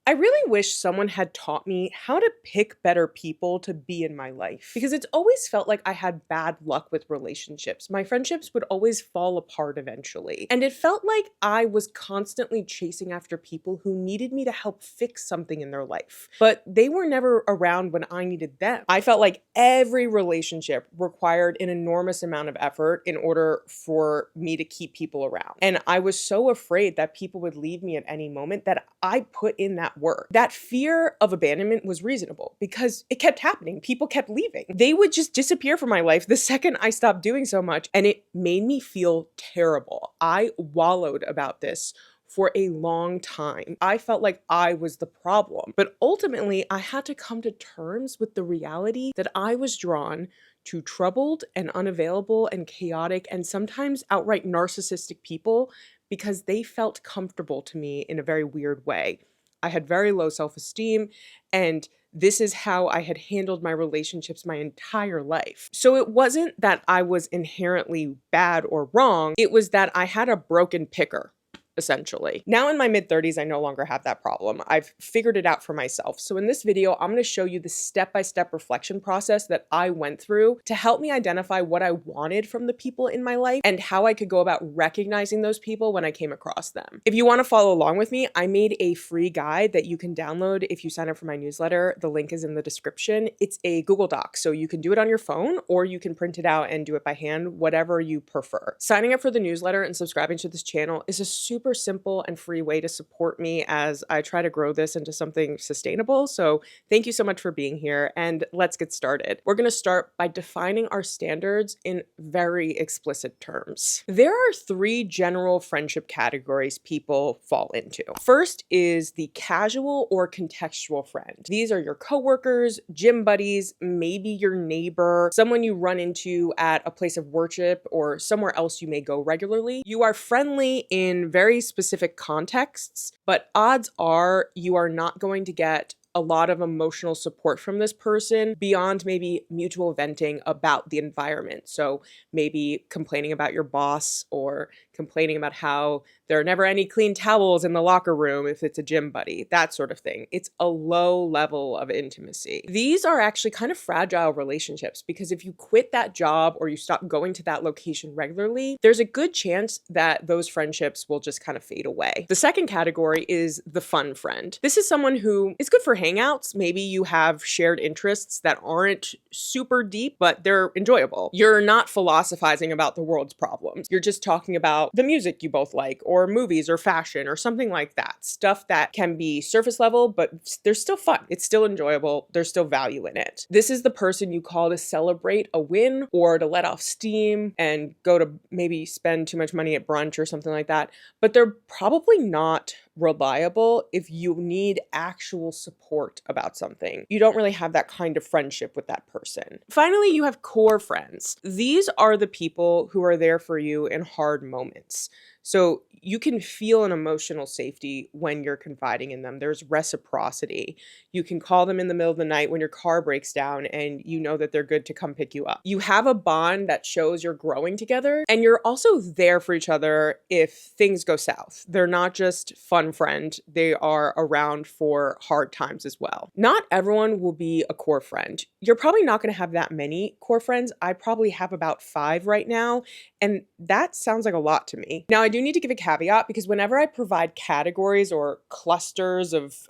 I really wish someone had taught me how to pick better people to be in my life because it's always felt like I had bad luck with relationships. My friendships would always fall apart eventually. And it felt like I was constantly chasing after people who needed me to help fix something in their life, but they were never around when I needed them. I felt like every relationship required an enormous amount of effort in order for me to keep people around. And I was so afraid that people would leave me at any moment that I put in that work. That fear of abandonment was reasonable because it kept happening. People kept leaving. They would just disappear from my life the second I stopped doing so much, and it made me feel terrible. I wallowed about this for a long time. I felt like I was the problem. But ultimately, I had to come to terms with the reality that I was drawn to troubled and unavailable and chaotic and sometimes outright narcissistic people because they felt comfortable to me in a very weird way. I had very low self-esteem, and this is how I had handled my relationships my entire life. So it wasn't that I was inherently bad or wrong, it was that I had a broken picker, essentially. Now in my mid-30s, I no longer have that problem. I've figured it out for myself. So in this video, I'm going to show you the step-by-step reflection process that I went through to help me identify what I wanted from the people in my life and how I could go about recognizing those people when I came across them. If you want to follow along with me, I made a free guide that you can download if you sign up for my newsletter. The link is in the description. It's a Google Doc, so you can do it on your phone or you can print it out and do it by hand, whatever you prefer. Signing up for the newsletter and subscribing to this channel is a super simple and free way to support me as I try to grow this into something sustainable. So thank you so much for being here, and let's get started. We're going to start by defining our standards in very explicit terms. There are three general friendship categories people fall into. First is the casual or contextual friend. These are your coworkers, gym buddies, maybe your neighbor, someone you run into at a place of worship or somewhere else you may go regularly. You are friendly in very specific contexts, but odds are you are not going to get a lot of emotional support from this person beyond maybe mutual venting about the environment. So maybe complaining about your boss or complaining about how there are never any clean towels in the locker room if it's a gym buddy, that sort of thing. It's a low level of intimacy. These are actually kind of fragile relationships because if you quit that job or you stop going to that location regularly, there's a good chance that those friendships will just kind of fade away. The second category is the fun friend. This is someone who is good for hangouts. Maybe you have shared interests that aren't super deep, but they're enjoyable. You're not philosophizing about the world's problems. You're just talking about the music you both like, or movies or fashion or something like that. Stuff that can be surface level, but they're still fun. It's still enjoyable. There's still value in it. This is the person you call to celebrate a win or to let off steam and go to maybe spend too much money at brunch or something like that. But they're probably not reliable if you need actual support about something. You don't really have that kind of friendship with that person. Finally, you have core friends. These are the people who are there for you in hard moments. So you can feel an emotional safety when you're confiding in them. There's reciprocity. You can call them in the middle of the night when your car breaks down and you know that they're good to come pick you up. You have a bond that shows you're growing together, and you're also there for each other if things go south. They're not just fun friend. They are around for hard times as well. Not everyone will be a core friend. You're probably not going to have that many core friends. I probably have about 5 right now, and that sounds like a lot to me. Now, I do need to give a caveat because whenever I provide categories or clusters of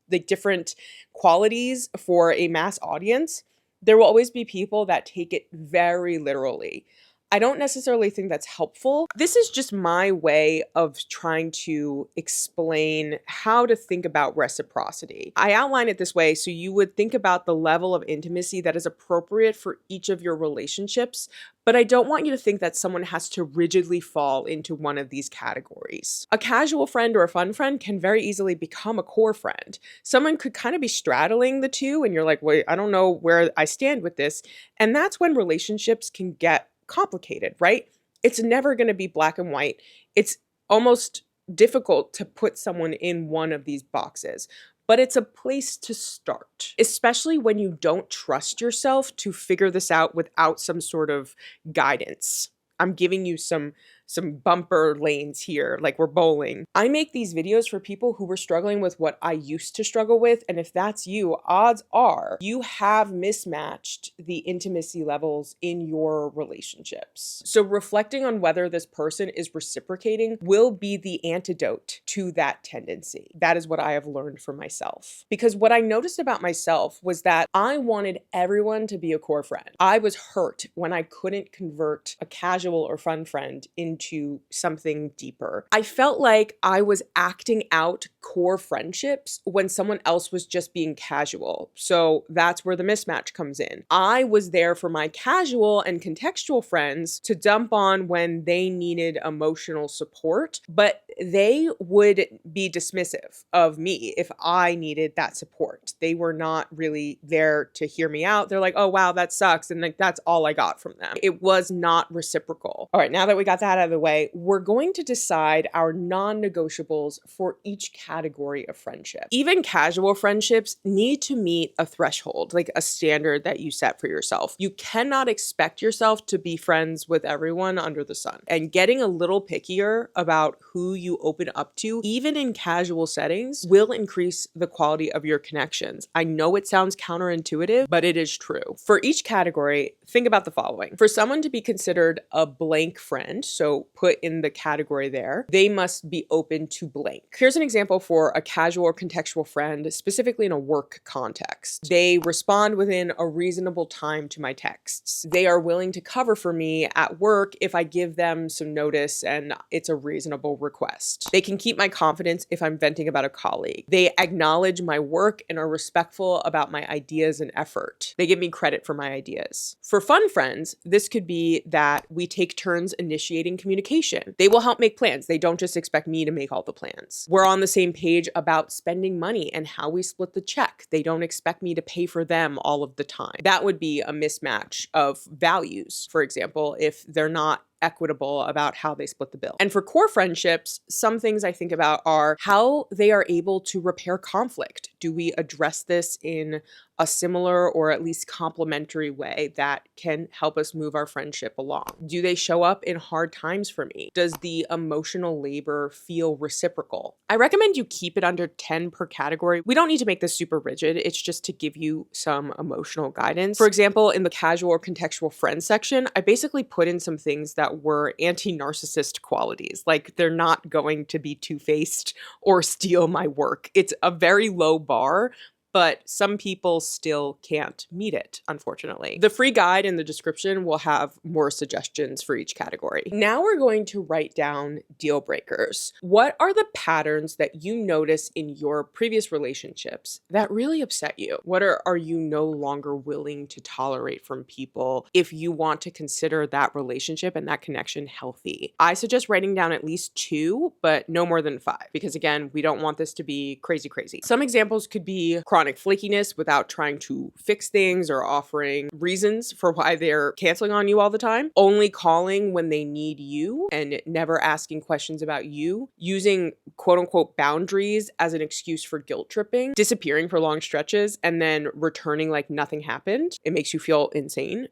the different qualities for a mass audience, there will always be people that take it very literally. I don't necessarily think that's helpful. This is just my way of trying to explain how to think about reciprocity. I outline it this way so you would think about the level of intimacy that is appropriate for each of your relationships, but I don't want you to think that someone has to rigidly fall into one of these categories. A casual friend or a fun friend can very easily become a core friend. Someone could kind of be straddling the two and you're like, wait, I don't know where I stand with this. And that's when relationships can get complicated, right? It's never going to be black and white. It's almost difficult to put someone in one of these boxes, but it's a place to start, especially when you don't trust yourself to figure this out without some sort of guidance. I'm giving you some some bumper lanes here, like we're bowling. I make these videos for people who were struggling with what I used to struggle with. And if that's you, odds are you have mismatched the intimacy levels in your relationships. So reflecting on whether this person is reciprocating will be the antidote to that tendency. That is what I have learned for myself. Because what I noticed about myself was that I wanted everyone to be a core friend. I was hurt when I couldn't convert a casual or fun friend into something deeper. I felt like I was acting out core friendships when someone else was just being casual. So that's where the mismatch comes in. I was there for my casual and contextual friends to dump on when they needed emotional support, but they would be dismissive of me if I needed that support. They were not really there to hear me out. They're like, oh, wow, that sucks. And like, that's all I got from them. It was not reciprocal. All right, now that we got that out of the way, we're going to decide our non-negotiables for each category of friendship. Even casual friendships need to meet a threshold, like a standard that you set for yourself. You cannot expect yourself to be friends with everyone under the sun. And getting a little pickier about who you open up to, even in casual settings, will increase the quality of your connections. I know it sounds counterintuitive, but it is true. For each category, think about the following. For someone to be considered a blank friend, so put in the category there, they must be open to blank. Here's an example for a casual or contextual friend, specifically in a work context. They respond within a reasonable time to my texts. They are willing to cover for me at work if I give them some notice and it's a reasonable request. They can keep my confidence if I'm venting about a colleague. They acknowledge my work and are respectful about my ideas and effort. They give me credit for my ideas. For fun friends, this could be that we take turns initiating communication. They will help make plans. They don't just expect me to make all the plans. We're on the same page about spending money and how we split the check. They don't expect me to pay for them all of the time. That would be a mismatch of values, for example, if they're not equitable about how they split the bill. And for core friendships, some things I think about are how they are able to repair conflict. Do we address this in a similar or at least complementary way that can help us move our friendship along? Do they show up in hard times for me? Does the emotional labor feel reciprocal? I recommend you keep it under 10 per category. We don't need to make this super rigid. It's just to give you some emotional guidance. For example, in the casual or contextual friends section, I basically put in some things that were anti-narcissist qualities. Like they're not going to be two-faced or steal my work. It's a very low bar, but some people still can't meet it, unfortunately. The free guide in the description will have more suggestions for each category. Now we're going to write down deal breakers. What are the patterns that you notice in your previous relationships that really upset you? What are you no longer willing to tolerate from people if you want to consider that relationship and that connection healthy? I suggest writing down at least 2, but no more than 5, because again, we don't want this to be crazy. Some examples could be chronic flakiness without trying to fix things or offering reasons for why they're canceling on you all the time, only calling when they need you and never asking questions about you, using quote unquote boundaries as an excuse for guilt tripping, disappearing for long stretches and then returning like nothing happened. It makes you feel insane.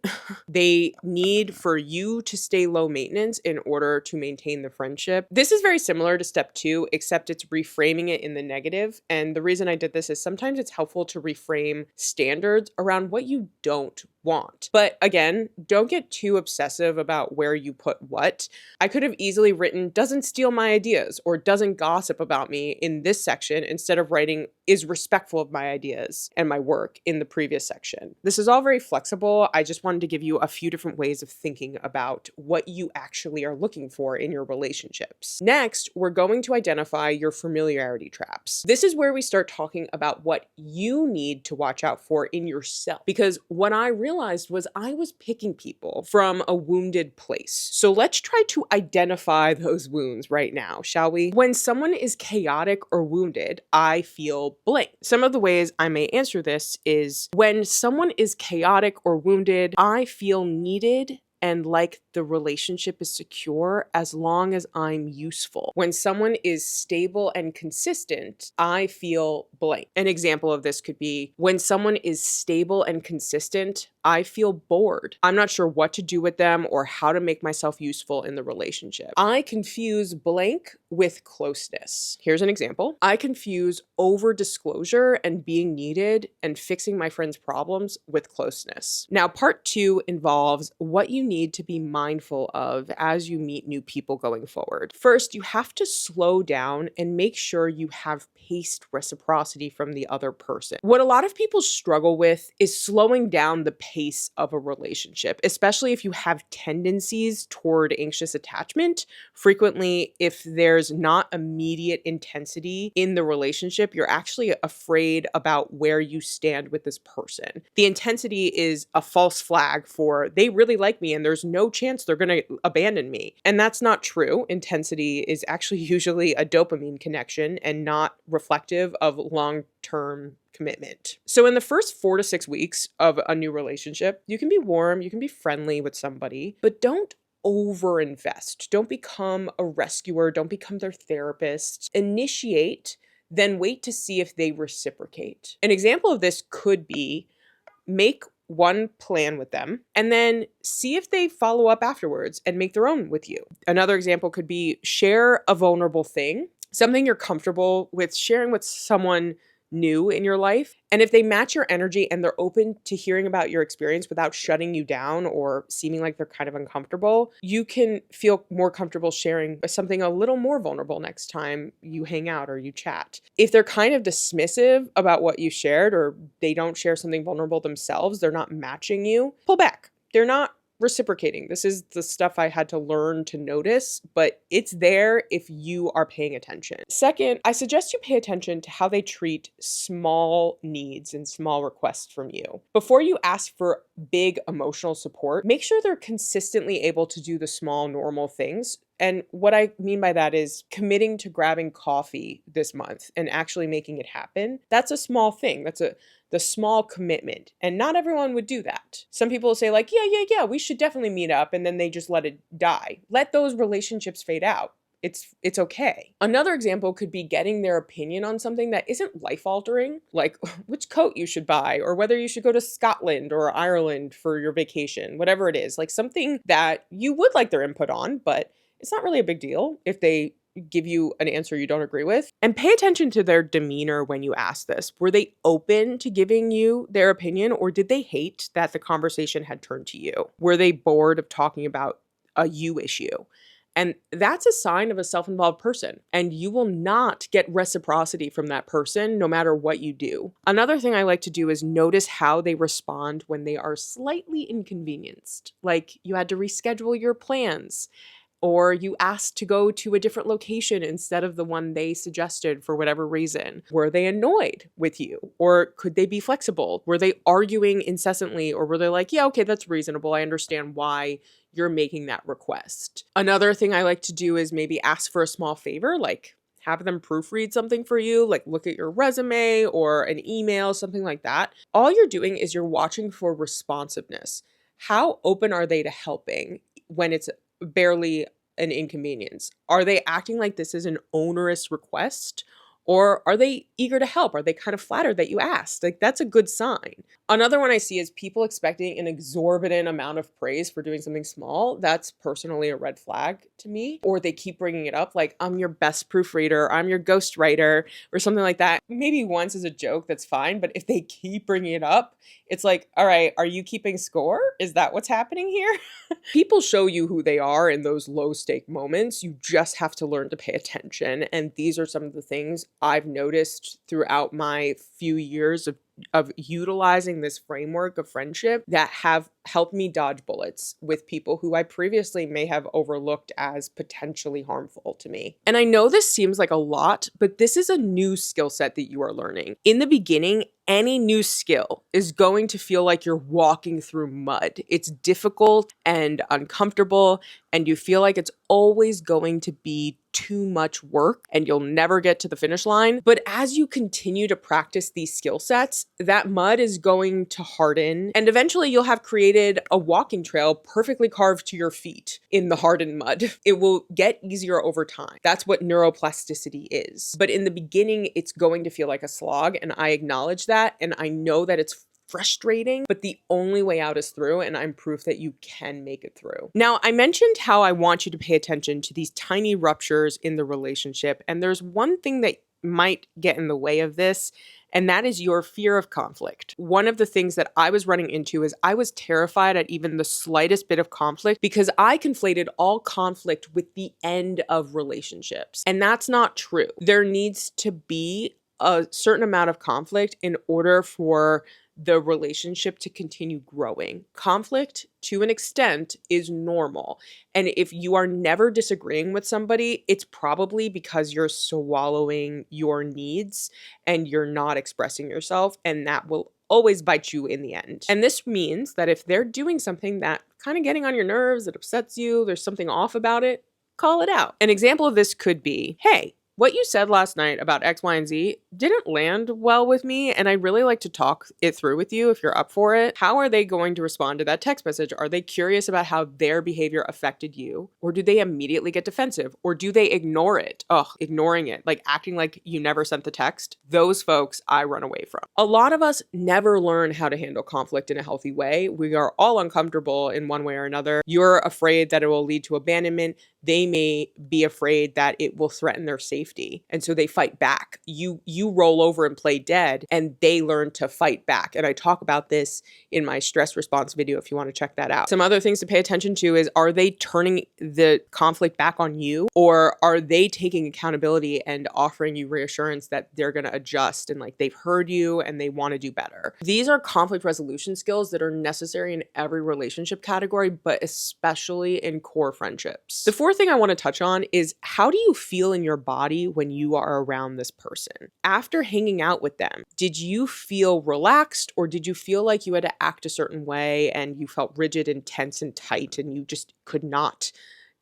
They need for you to stay low maintenance in order to maintain the friendship. This is very similar to step 2, except it's reframing it in the negative. And the reason I did this is sometimes it's helpful to reframe standards around what you don't want. But again, don't get too obsessive about where you put what. I could have easily written doesn't steal my ideas or doesn't gossip about me in this section instead of writing is respectful of my ideas and my work in the previous section. This is all very flexible. I just wanted to give you a few different ways of thinking about what you actually are looking for in your relationships. Next, we're going to identify your familiarity traps. This is where we start talking about what you need to watch out for in yourself. Because what I realized was I was picking people from a wounded place. So let's try to identify those wounds right now, shall we? When someone is chaotic or wounded, I feel blank. Some of the ways I may answer this is when someone is chaotic or wounded, I feel needed and like the relationship is secure as long as I'm useful. When someone is stable and consistent, I feel blank. An example of this could be when someone is stable and consistent, I feel bored. I'm not sure what to do with them or how to make myself useful in the relationship. I confuse blank with closeness. Here's an example. I confuse over disclosure and being needed and fixing my friend's problems with closeness. Now, part 2 involves what you need to be mindful of as you meet new people going forward. First, you have to slow down and make sure you have paced reciprocity from the other person. What a lot of people struggle with is slowing down the pace of a relationship, especially if you have tendencies toward anxious attachment. Frequently, if there's not immediate intensity in the relationship, you're actually afraid about where you stand with this person. The intensity is a false flag for they really like me and there's no chance they're going to abandon me. And that's not true. Intensity is actually usually a dopamine connection and not reflective of long-term commitment. So in the first 4 to 6 weeks of a new relationship, you can be warm, you can be friendly with somebody, but don't overinvest. Don't become a rescuer. Don't become their therapist. Initiate, then wait to see if they reciprocate. An example of this could be make one plan with them and then see if they follow up afterwards and make their own with you. Another example could be share a vulnerable thing, something you're comfortable with sharing with someone new in your life. And if they match your energy and they're open to hearing about your experience without shutting you down or seeming like they're kind of uncomfortable, you can feel more comfortable sharing something a little more vulnerable next time you hang out or you chat. If they're kind of dismissive about what you shared or they don't share something vulnerable themselves, they're not matching you, pull back. They're not reciprocating. This is the stuff I had to learn to notice, but it's there if you are paying attention. Second, I suggest you pay attention to how they treat small needs and small requests from you. Before you ask for big emotional support, make sure they're consistently able to do the small, normal things. And what I mean by that is committing to grabbing coffee this month and actually making it happen. That's a small thing. That's the small commitment. And not everyone would do that. Some people will say like, yeah, we should definitely meet up. And then they just let it die. Let those relationships fade out. It's okay. Another example could be getting their opinion on something that isn't life-altering, like which coat you should buy or whether you should go to Scotland or Ireland for your vacation, whatever it is. Like something that you would like their input on, but it's not really a big deal if they give you an answer you don't agree with. And pay attention to their demeanor when you ask this. Were they open to giving you their opinion, or did they hate that the conversation had turned to you? Were they bored of talking about a you issue? And that's a sign of a self-involved person. And you will not get reciprocity from that person no matter what you do. Another thing I like to do is notice how they respond when they are slightly inconvenienced. Like you had to reschedule your plans, or you asked to go to a different location instead of the one they suggested for whatever reason. Were they annoyed with you? Or could they be flexible? Were they arguing incessantly? Or were they like, yeah, okay, that's reasonable. I understand why you're making that request. Another thing I like to do is maybe ask for a small favor, like have them proofread something for you, like look at your resume or an email, something like that. All you're doing is you're watching for responsiveness. How open are they to helping when it's barely an inconvenience? Are they acting like this is an onerous request? Or are they eager to help? Are they kind of flattered that you asked? Like, that's a good sign. Another one I see is people expecting an exorbitant amount of praise for doing something small. That's personally a red flag to me. Or they keep bringing it up like, I'm your best proofreader, I'm your ghostwriter, or something like that. Maybe once as a joke, that's fine. But if they keep bringing it up, it's like, all right, are you keeping score? Is that what's happening here? People show you who they are in those low stake moments. You just have to learn to pay attention. And these are some of the things I've noticed throughout my few years of utilizing this framework of friendship that have helped me dodge bullets with people who I previously may have overlooked as potentially harmful to me. And I know this seems like a lot, but this is a new skill set that you are learning. In the beginning, any new skill is going to feel like you're walking through mud. It's difficult and uncomfortable, and you feel like it's always going to be too much work and you'll never get to the finish line. But as you continue to practice these skill sets, that mud is going to harden, and eventually you'll have created a walking trail perfectly carved to your feet in the hardened mud. It will get easier over time. That's what neuroplasticity is. But in the beginning, it's going to feel like a slog, and I acknowledge that, and I know that it's frustrating, but the only way out is through, and I'm proof that you can make it through. Now, I mentioned how I want you to pay attention to these tiny ruptures in the relationship, and there's one thing that might get in the way of this, and that is your fear of conflict. One of the things that I was running into is I was terrified at even the slightest bit of conflict because I conflated all conflict with the end of relationships. And that's not true. There needs to be a certain amount of conflict in order for the relationship to continue growing. Conflict, to an extent, is normal. And if you are never disagreeing with somebody, it's probably because you're swallowing your needs and you're not expressing yourself, and that will always bite you in the end. And this means that if they're doing something that kind of getting on your nerves, it upsets you, there's something off about it, call it out. An example of this could be, hey, what you said last night about X, Y, and Z didn't land well with me, and I'd really like to talk it through with you if you're up for it. How are they going to respond to that text message? Are they curious about how their behavior affected you? Or do they immediately get defensive? Or do they ignore it? Ignoring it, like acting like you never sent the text. Those folks I run away from. A lot of us never learn how to handle conflict in a healthy way. We are all uncomfortable in one way or another. You're afraid that it will lead to abandonment. They may be afraid that it will threaten their safety. And so they fight back. You roll over and play dead, and they learn to fight back. And I talk about this in my stress response video if you want to check that out. Some other things to pay attention to is, are they turning the conflict back on you, or are they taking accountability and offering you reassurance that they're going to adjust and like they've heard you and they want to do better? These are conflict resolution skills that are necessary in every relationship category, but especially in core friendships. The fourth thing I want to touch on is, how do you feel in your body when you are around this person? After hanging out with them, did you feel relaxed, or did you feel like you had to act a certain way and you felt rigid and tense and tight and you just could not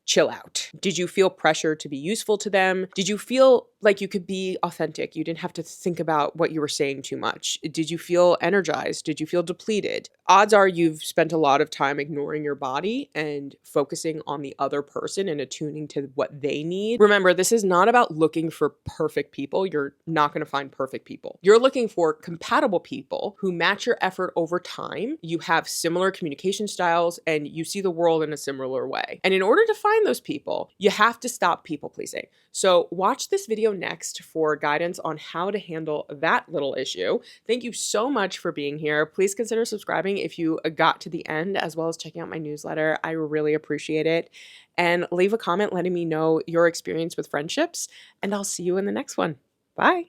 chill out? Did you feel pressure to be useful to them? Did you feel like you could be authentic? You didn't have to think about what you were saying too much. Did you feel energized? Did you feel depleted? Odds are you've spent a lot of time ignoring your body and focusing on the other person and attuning to what they need. Remember, this is not about looking for perfect people. You're not going to find perfect people. You're looking for compatible people who match your effort over time. You have similar communication styles and you see the world in a similar way. And in order to find those people, you have to stop people pleasing. So watch this video next for guidance on how to handle that little issue. Thank you so much for being here. Please consider subscribing if you got to the end, as well as checking out my newsletter. I really appreciate it. And leave a comment letting me know your experience with friendships, and I'll see you in the next one. Bye.